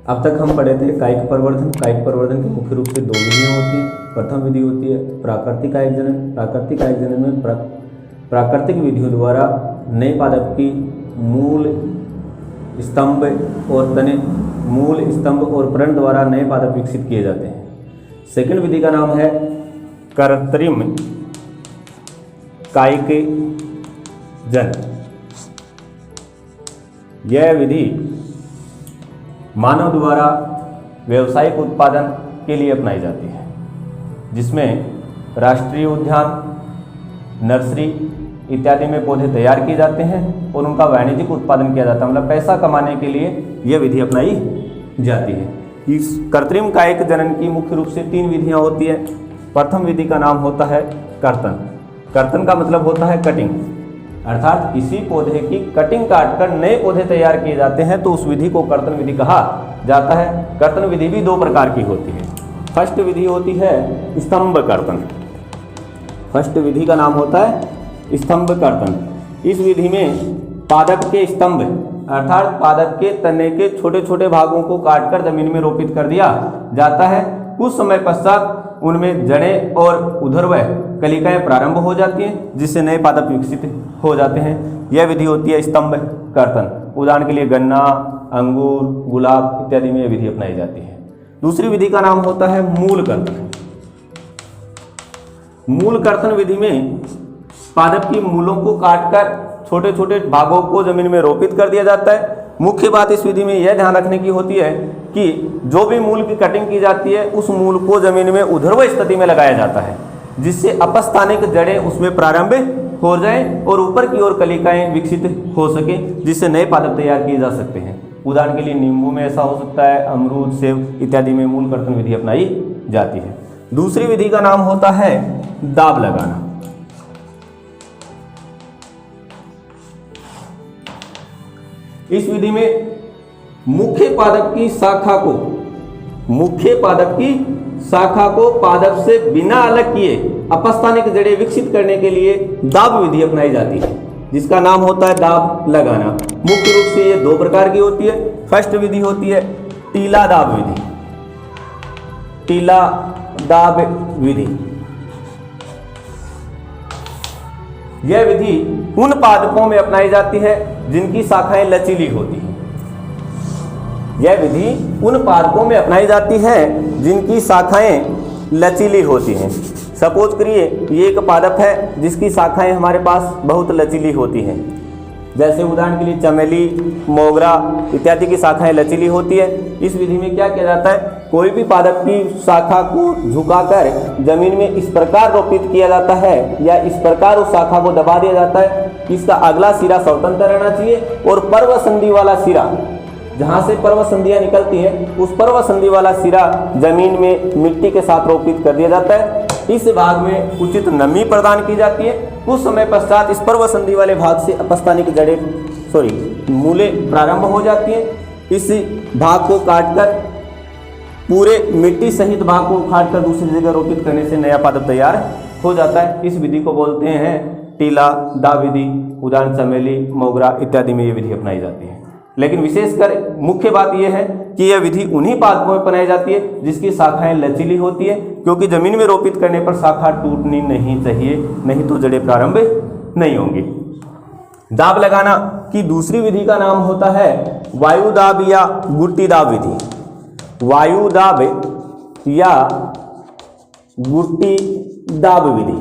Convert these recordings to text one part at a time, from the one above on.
अब तक हम पढ़े थे कायिक प्रवर्धन। कायिक प्रवर्धन की मुख्य रूप से दो विधियाँ होती हैं। प्रथम विधि होती है प्राकृतिक कायिक जनन। प्राकृतिक कायिक जनन में प्राकृतिक विधियों द्वारा नए पादप की मूल स्तंभ और तने, मूल स्तंभ और प्रण द्वारा नए पादप विकसित किए जाते हैं। सेकंड विधि का नाम है कृत्रिम कायिक जनन। यह विधि मानव द्वारा व्यावसायिक उत्पादन के लिए अपनाई जाती है, जिसमें राष्ट्रीय उद्यान, नर्सरी इत्यादि में पौधे तैयार किए जाते हैं और उनका वाणिज्यिक उत्पादन किया जाता है, मतलब पैसा कमाने के लिए यह विधि अपनाई जाती है। इस कृत्रिम कायिक जनन की मुख्य रूप से तीन विधियां होती है। प्रथम विधि का नाम होता है कर्तन। कर्तन का मतलब होता है कटिंग, अर्थात किसी पौधे की कटिंग काटकर नए पौधे तैयार किए जाते हैं, तो उस विधि को कर्तन विधि कहा जाता है। कर्तन विधि भी दो प्रकार की होती है। फर्स्ट विधि होती है स्तंभ कर्तन। फर्स्ट विधि का नाम होता है स्तंभ कर्तन। इस विधि में पादप के स्तंभ अर्थात पादप के तने के छोटे छोटे भागों को काटकर जमीन में रोपित कर दिया जाता है। कुछ समय पश्चात उनमें जड़ें और ऊर्ध्व कलिकाएं प्रारंभ हो जाती हैं, जिससे नए पादप विकसित हो जाते हैं। यह विधि होती है स्तंभ कर्तन। उदाहरण के लिए गन्ना, अंगूर, गुलाब इत्यादि में यह विधि अपनाई जाती है। दूसरी विधि का नाम होता है मूल कर्तन। मूल कर्तन विधि में पादप की मूलों को काटकर छोटे छोटे भागों को जमीन में रोपित कर दिया जाता है। मुख्य बात इस विधि में यह ध्यान रखने की होती है कि जो भी मूल की कटिंग की जाती है उस मूल को जमीन में ऊर्ध्व स्थिति में लगाया जाता है, जिससे अपस्थानिक जड़ें उसमें प्रारंभ हो जाएं और ऊपर की ओर कलिकाएं विकसित हो सके, जिससे नए पादप तैयार किए जा सकते हैं। उदाहरण के लिए नींबू में ऐसा हो सकता है, अमरूद, सेब इत्यादि में मूल कर्तन विधि अपनाई जाती है। दूसरी विधि का नाम होता है दाब लगाना। इस विधि में मुख्य पादप की शाखा को पादप से बिना अलग किए अपस्थानिक जड़ें विकसित करने के लिए दाब विधि अपनाई जाती है, जिसका नाम होता है दाब लगाना। मुख्य रूप से ये दो प्रकार की होती है। फर्स्ट विधि होती है टीला दाब विधि। टीला दाब विधि यह विधि उन पादपों में अपनाई जाती है जिनकी शाखाएं लचीली होती हैं। यह विधि उन पादपों में अपनाई जाती है जिनकी शाखाएं लचीली होती हैं। सपोज करिए ये एक पादप है जिसकी शाखाएं हमारे पास बहुत लचीली होती हैं, जैसे उदाहरण के लिए चमेली, मोगरा इत्यादि की शाखाएं लचीली होती है। इस विधि में क्या किया जाता है, कोई भी पादप की शाखा को झुकाकर जमीन में इस प्रकार रोपित किया जाता है या इस प्रकार उस शाखा को दबा दिया जाता है कि इसका अगला सिरा स्वतंत्र रहना चाहिए और पर्व संधि वाला सिरा, जहाँ से पर्व संधियाँ निकलती हैं, उस पर्व संधि वाला सिरा जमीन में मिट्टी के साथ रोपित कर दिया जाता है। इस भाग में उचित नमी प्रदान की जाती है। कुछ समय पश्चात इस पर्व संधि वाले भाग से अपस्थानिक जड़ें मूलें प्रारंभ हो जाती हैं। इस भाग को काटकर पूरे मिट्टी सहित भाग को उखाड़कर दूसरी जगह रोपित करने से नया पादप तैयार हो जाता है। इस विधि को बोलते हैं टीला दाब विधि। उदाहरण चमेली, मोगरा इत्यादि में ये विधि अपनाई जाती है। लेकिन विशेषकर मुख्य बात यह है कि यह विधि उन्हीं पादपों में अपनाई जाती है जिसकी शाखाएं लचीली होती है, क्योंकि जमीन में रोपित करने पर शाखा टूटनी नहीं चाहिए, नहीं तो जड़ें प्रारंभ नहीं होंगी। दाब लगाना की दूसरी विधि का नाम होता है वायु दाब या गुट्टी दाब विधि। वायु दाब या गुट्टी दाब विधि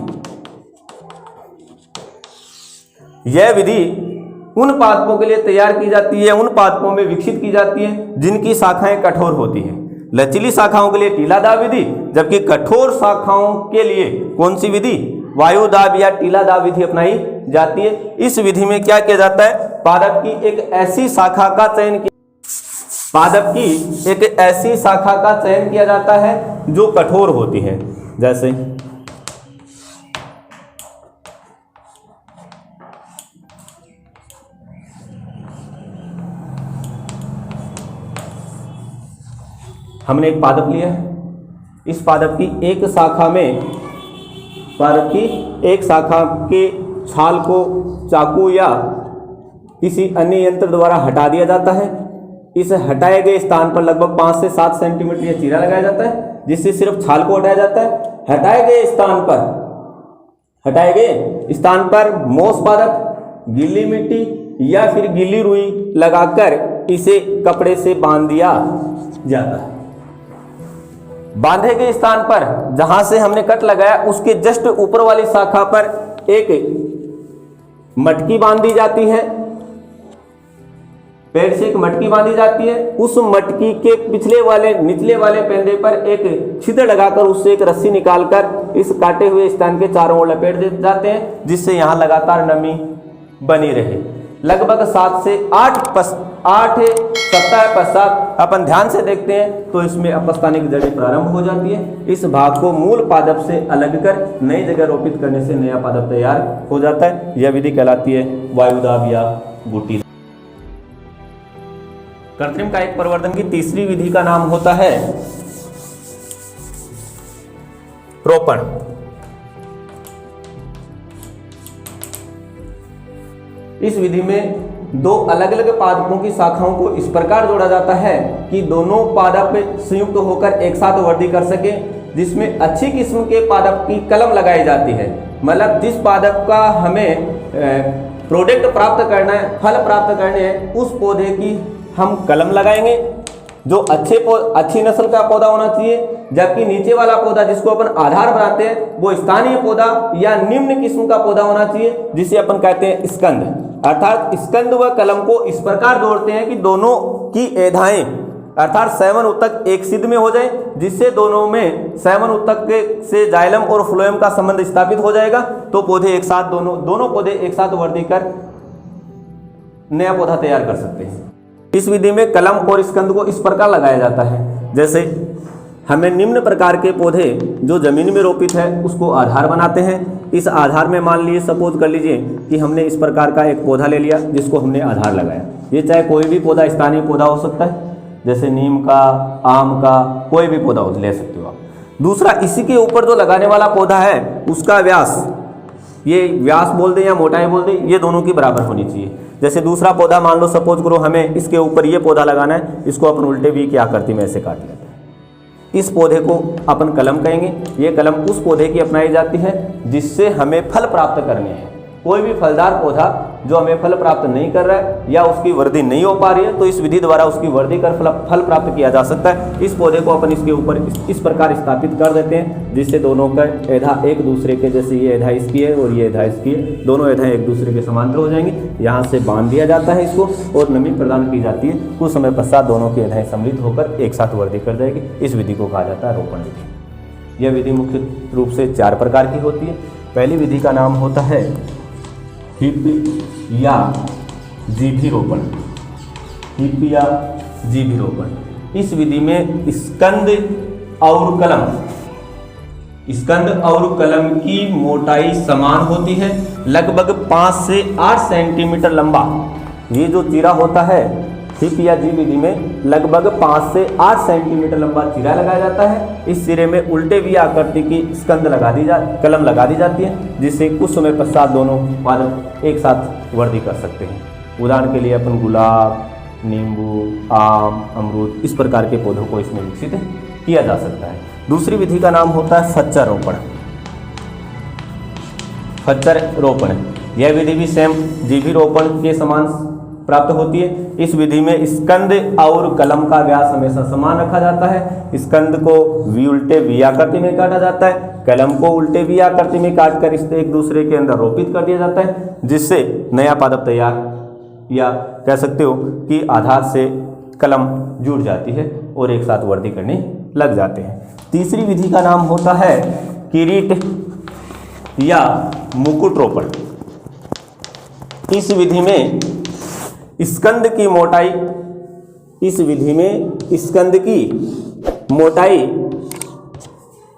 यह विधि उन पादपों के लिए तैयार की जाती है, उन पादपों में विकसित की जाती है जिनकी शाखाएं कठोर होती हैं। लचीली शाखाओं के लिए टीला दाब विधि, जबकि कठोर शाखाओं के लिए कौन सी विधि, वायु दाब या टीला दाब विधि अपनाई जाती है। इस विधि में क्या किया जाता है, पादप की एक ऐसी शाखा का चयन किया जाता है जो कठोर होती है। जैसे हमने एक पादप लिया है, इस पादप की एक शाखा के छाल को चाकू या किसी अन्य यंत्र द्वारा हटा दिया जाता है। इस हटाए गए स्थान पर लगभग 5 से 7 सेंटीमीटर यह चीरा लगाया जाता है, जिससे सिर्फ छाल को हटाया जाता है। हटाए गए स्थान पर मोस पादप, गीली मिट्टी या फिर गीली रुई लगाकर इसे कपड़े से बांध दिया जाता है। बांधे गए स्थान पर जहां से हमने कट लगाया उसके जस्ट ऊपर वाली शाखा पर एक मटकी बांध दी जाती है, पेड़ से एक मटकी बांधी जाती है। उस मटकी के निचले वाले पेंदे पर एक छिद्र लगाकर उससे एक रस्सी निकालकर इस काटे हुए स्थान के चारों ओर लपेट दे जाते हैं, जिससे यहाँ लगातार नमी बनी रहे। लगभग 7 से 8 सप्ताह पश्चात अपन ध्यान से देखते हैं तो इसमें अपस्तानिक जड़ें प्रारंभ हो जाती है। इस भाग को मूल पादप से अलग कर नई जगह रोपित करने से नया पादप तैयार हो जाता है। यह विधि कहलाती है वायुदाब या बूटी। कृत्रिम कायिक प्रवर्धन की तीसरी विधि का नाम होता है रोपण। इस विधि में दो अलग अलग पादपों की शाखाओं को इस प्रकार जोड़ा जाता है कि दोनों पादप संयुक्त होकर एक साथ वृद्धि कर सके, जिसमें अच्छी किस्म के पादप की कलम लगाई जाती है। मतलब जिस पादप का हमें प्रोडक्ट प्राप्त करना है, फल प्राप्त करने हैं, उस पौधे की हम कलम लगाएंगे जो अच्छी नस्ल का पौधा होना चाहिए। जबकि नीचे वाला पौधा जिसको अपन आधार बनाते हैं वो स्थानीय पौधा या निम्न किस्म का पौधा होना चाहिए, जिसे अपन कहते हैं स्कंद। अर्थात स्कंद व कलम को इस प्रकार जोड़ते हैं कि दोनों की एधाएं अर्थात सैवन उत्तक एक सिद्ध में हो जाए, जिससे दोनों में सैवन उत्तक से जाइलम और फ्लोएम का संबंध स्थापित हो जाएगा। तो पौधे एक साथ दोनों पौधे एक साथ वृद्धि कर नया पौधा तैयार कर सकते हैं। इस विधि में कलम और स्कंद को इस प्रकार लगाया जाता है, जैसे हमें निम्न प्रकार के पौधे जो जमीन में रोपित है उसको आधार बनाते हैं। इस आधार में मान लीजिए सपोज कर लीजिए कि हमने इस प्रकार का एक पौधा ले लिया जिसको हमने आधार लगाया। ये चाहे कोई भी पौधा स्थानीय पौधा हो सकता है, जैसे नीम का, आम का, कोई भी पौधा ले सकते हो आप। दूसरा, इसी के ऊपर जो लगाने वाला पौधा है उसका व्यास, ये व्यास बोल दें या मोटाई बोल दें, ये दोनों की बराबर होनी चाहिए। जैसे दूसरा पौधा मान लो सपोज करो हमें इसके ऊपर ये पौधा लगाना है, इसको अपन उल्टे वी की आकृति में ऐसे काट लेते हैं। इस पौधे को अपन कलम कहेंगे। ये कलम उस पौधे की अपनाई जाती है जिससे हमें फल प्राप्त करने हैं। कोई भी फलदार पौधा जो हमें फल प्राप्त नहीं कर रहा है या उसकी वृद्धि नहीं हो पा रही है, तो इस विधि द्वारा उसकी वृद्धि कर फल प्राप्त किया जा सकता है। इस पौधे को अपन इसके ऊपर इस प्रकार स्थापित कर देते हैं जिससे दोनों का एधा एक दूसरे के, जैसे ये एधा इसकी है और ये एधा इसकी है, दोनों एधाएं एक दूसरे के समांतर हो जाएंगी। यहाँ से बांध दिया जाता है इसको और नमी प्रदान की जाती है। कुछ समय पश्चात दोनों की एधाएं सम्मिलित होकर एक साथ वृद्धि कर जाएगी। इस विधि को कहा जाता है रोपण विधि। यह विधि मुख्य रूप से 4 प्रकार की होती है। पहली विधि का नाम होता है हिप या जीभी रोपण। हिप या जीभी रोपण। इस विधि में स्कंद और कलम की मोटाई समान होती है, लगभग 5 से 8 सेंटीमीटर लंबा। ये जो चीरा होता है हिप या जी विधि में लगभग 5 से 8 सेंटीमीटर लंबा चीरा लगाया जाता है। इस सिरे में उल्टे वी आकृति की कलम लगा दी जाती है, जिससे कुछ समय पश्चात दोनों पादप एक साथ वृद्धि कर सकते हैं। उदाहरण के लिए अपन गुलाब, नींबू, आम, अमरूद इस प्रकार के पौधों को इसमें विकसित किया जा सकता है। दूसरी विधि का नाम होता है फच्चर रोपण। फच्चर रोपण यह विधि भी सेम जीभी रोपण के समान प्राप्त होती है। इस विधि में स्कंद और कलम का व्यास हमेशा समान रखा जाता है। स्कंद को उल्टे वी आकृति में काटा जाता है, कलम को उल्टे वी आकृति में काटकर इसे एक दूसरे के अंदर रोपित कर दिया जाता है, जिससे नया पादप तैयार, या कह सकते हो कि आधार से कलम जुड़ जाती है और एक साथ वृद्धि करने लग जाते हैं। तीसरी विधि का नाम होता है किरीट या मुकुट रोपण। इस विधि में स्कंद की मोटाई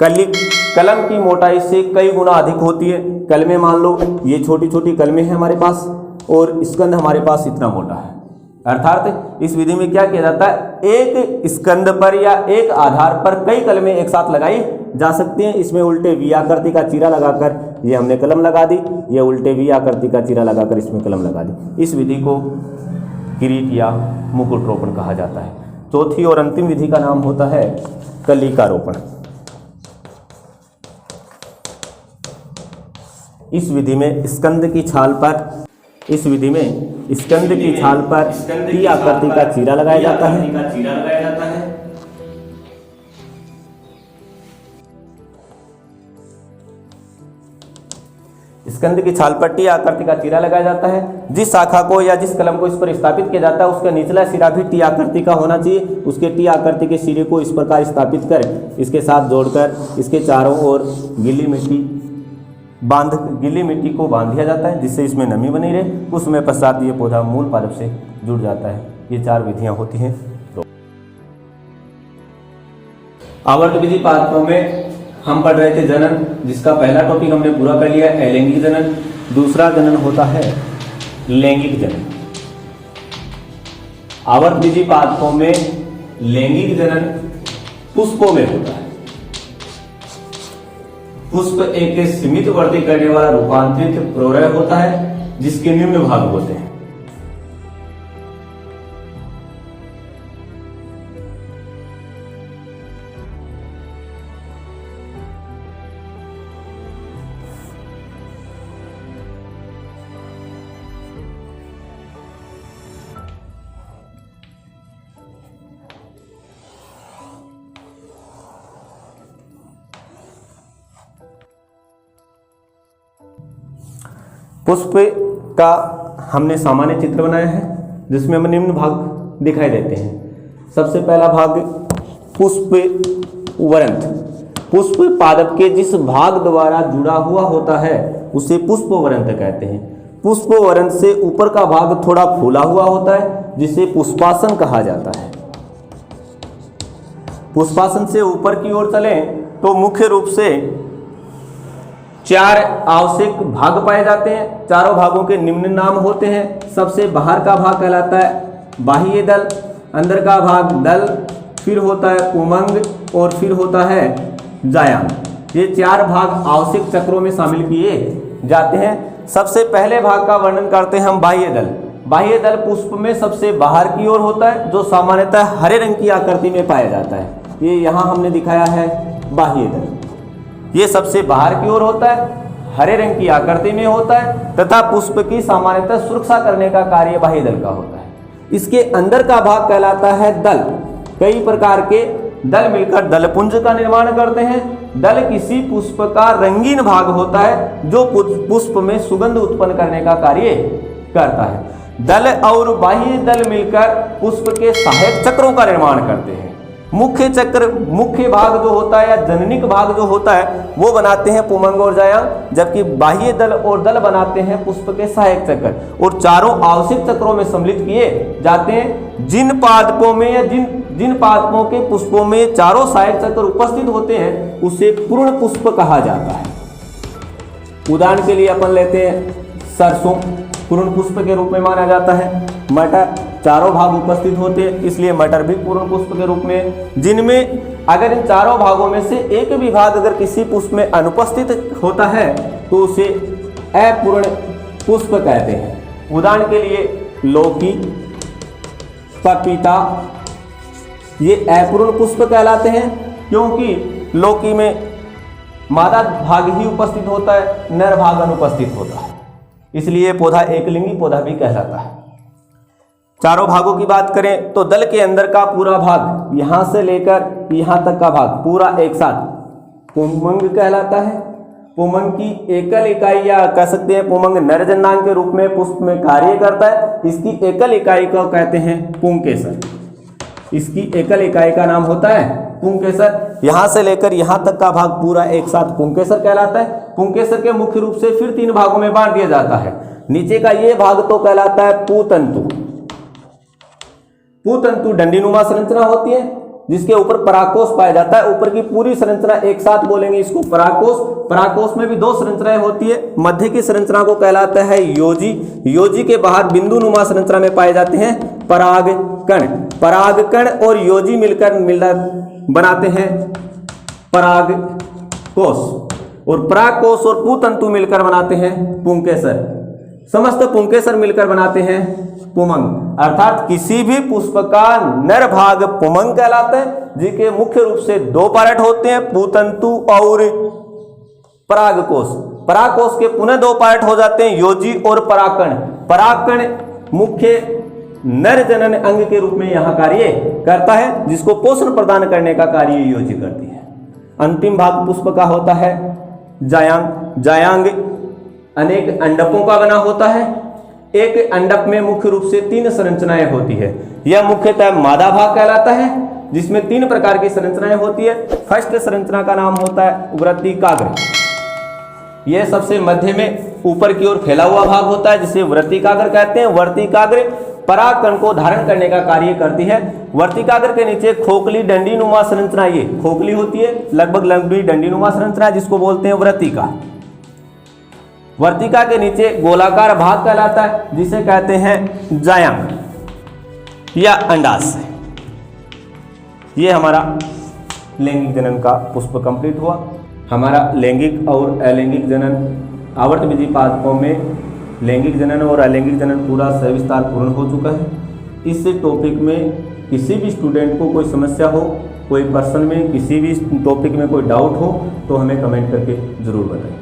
कलम की मोटाई से कई गुना अधिक होती है। कलमें मान लो ये छोटी छोटी कलमें हैं हमारे पास और स्कंद हमारे पास इतना मोटा है। अर्थात इस विधि में क्या किया जाता है, एक स्कंद पर या एक आधार पर कई कलमें एक साथ लगाई जा सकती हैं। इसमें उल्टे वी आकृति का चीरा लगाकर ये हमने कलम लगा दी, ये उल्टे वी आकृति का चीरा लगाकर इसमें कलम लगा दी। इस विधि को किरीट या मुकुट रोपण कहा जाता है। चौथी और अंतिम विधि का नाम होता है कलिकारोपण। इस विधि में स्कंद की छाल पर टी आकृति का चीरा लगाया जाता है। स्कंद की छाल पर टी आकृति का चीरा लगाया जाता है। जिस शाखा को या जिस कलम को इस पर स्थापित किया जाता है उसका निचला सिरा भी टी आकृति का होना चाहिए। उसके टी आकृति के सिरे को इस प्रकार स्थापित कर इसके साथ जोड़कर इसके चारों ओर गीली मिट्टी को बांध दिया जाता है, जिससे इसमें नमी बनी रहे। उस समय पश्चात ये पौधा मूल पादप से जुड़ जाता है। ये 4 विधियां होती हैं। तो आवर्त विधि पादपों में हम पढ़ रहे थे जनन, जिसका पहला टॉपिक हमने पूरा कर लिया है, अलैंगिक जनन। दूसरा जनन होता है लैंगिक जनन। आवर्त विधि पादपों में लैंगिक जनन पुष्पों में होता है। पुष्प एक सीमित वृद्धि करने वाला रूपांतरित प्रौरय होता है, जिसके निम्न भाग होते हैं। पुष्प का हमने सामान्य चित्र बनाया है, जिसमें हमें निम्न भाग दिखाई देते हैं। सबसे पहला भाग पुष्प वरंत। पुष्प पादप के जिस भाग द्वारा जुड़ा हुआ होता है उसे पुष्प वरंत कहते हैं। पुष्प वरंत से ऊपर का भाग थोड़ा फूला हुआ होता है, जिसे पुष्पासन कहा जाता है। पुष्पासन से ऊपर की ओर चलें तो मुख्य रूप से 4 आवश्यक भाग पाए जाते हैं। चारों भागों के निम्न नाम होते हैं। सबसे बाहर का भाग कहलाता है बाह्य दल, अंदर का भाग दल, फिर होता है पुमंग और फिर होता है जायांग। ये 4 भाग आवश्यक चक्रों में शामिल किए जाते हैं। सबसे पहले भाग का वर्णन करते हैं हम बाह्य दल। बाह्य दल पुष्प में सबसे बाहर की ओर होता है, जो सामान्यतः हरे रंग की आकृति में पाया जाता है। ये यहाँ हमने दिखाया है बाह्य दल। ये सबसे बाहर की ओर होता है, हरे रंग की आकृति में होता है तथा पुष्प की सामान्यतः सुरक्षा करने का कार्य बाह्य दल का होता है। इसके अंदर का भाग कहलाता है दल। कई प्रकार के दल मिलकर दलपुंज का निर्माण करते हैं। दल किसी पुष्प का रंगीन भाग होता है, जो पुष्प में सुगंध उत्पन्न करने का कार्य करता है। दल और बाह्य दल मिलकर पुष्प के सहायक चक्रों का निर्माण करते हैं। मुख्य चक्र, मुख्य भाग जो होता है या जननिक भाग जो होता है वो बनाते हैं पुमंग और जायांग, जबकि बाह्य दल और दल बनाते हैं पुष्प के सहायक चक्र। और चारों आवश्यक चक्रों में सम्मिलित किए जाते हैं। जिन पादपों में या जिन पादपों के पुष्पों में चारों सहायक चक्र उपस्थित होते हैं उसे पूर्ण पुष्प कहा जाता है। उदाहरण के लिए अपन लेते हैं सरसों, पूर्ण पुष्प के रूप में माना जाता है। मटर, चारों भाग उपस्थित होते हैं इसलिए मटर भी पूर्ण पुष्प के रूप में। जिनमें अगर इन चारों भागों में से एक भी भाग अगर किसी पुष्प में अनुपस्थित होता है तो उसे अपूर्ण पुष्प कहते हैं। उदाहरण के लिए लौकी, पपीता, ये अपूर्ण पुष्प कहलाते हैं, क्योंकि लौकी में मादा भाग ही उपस्थित होता है, नर भाग अनुपस्थित होता है, इसलिए पौधा एकलिंगी पौधा भी कहलाता है। चारों भागों की बात करें तो दल के अंदर का पूरा भाग, यहां से लेकर यहां तक का भाग पूरा एक साथ पुमंग कहलाता है। पुमंग की एकल इकाई या कह सकते हैं पुमंग नरजन्नांग के रूप में पुष्प में कार्य करता है। इसकी एकल इकाई को कहते हैं पुंकेसर। इसकी एकल इकाई का नाम होता है पुंकेसर। यहां से लेकर यहां तक का भाग पूरा एक साथ पुंकेसर कहलाता है। पुंकेसर के मुख्य रूप से फिर 3 भागों में बांट दिया जाता है। नीचे का ये भाग तो कहलाता है पुतंतु। पुतंतु डंडीनुमा संरचना होती है जिसके ऊपर परागकोश पाया जाता है। ऊपर की पूरी संरचना एक साथ बोलेंगे इसको परागकोश। परागकोश में भी 2 संरचनाएं होती है। मध्य की संरचना को कहलाता है योजी। योजी के बाहर बिंदुनुमा संरचना में पाए जाते हैं परागकण। परागकण और योजी मिलकर बनाते हैं परागकोश, और परागकोश और पुतंतु मिलकर बनाते हैं पुंकेसर। समस्त पुंकेसर मिलकर बनाते हैं पुमंग। अर्थात किसी भी पुष्प का नर भाग पुमंग कहलाता है, जिसके मुख्य रूप से दो पार्ट होते हैं, पुतंतु और परागकोश। परागकोश के पुनः दो पार्ट हो जाते हैं, योजी और परागकण। परागकण मुख्य नर जनन अंग के रूप में यहां कार्य करता है, जिसको पोषण प्रदान करने का कार्य योजी करती है। अंतिम भाग पुष्प का होता है जायांग। जायांग अनेक अंडकों का बना होता है। एक अंडक में मुख्य रूप से 3 संरचनाएं होती है। यह मुख्यतः मादा भाग कहलाता है, जिसमें 3 प्रकार की संरचनाएं होती है। फर्स्ट संरचना का नाम होता है वृत्तिकाग्र। यह सबसे मध्य में ऊपर की ओर फैला हुआ भाग होता है, जिसे वृत्तिकाग्र कहते हैं। वृत्तिकाग्र परागकण को धारण करने का कार्य करती है। वर्तिकाग्र के नीचे खोखली डंडीनुमा संरचना, ये खोखली होती है, लगभग लंबी डंडीनुमा संरचना, जिसको बोलते हैं वर्तिका। वर्तिका के नीचे गोलाकार भाग कहलाता है, जिसे कहते हैं जायांग या अंडाशय। ये हमारा लैंगिक जनन का पुष्प कंप्लीट हुआ। हमारा लैंगिक और अलैंगिक जनन आवर्त विधि पादपों में लैंगिक जनन और अलैंगिक जनन पूरा सविस्तार पूर्ण हो चुका है। इस टॉपिक में किसी भी स्टूडेंट को कोई समस्या हो, कोई पर्सन में किसी भी टॉपिक में कोई डाउट हो, तो हमें कमेंट करके ज़रूर बताएं।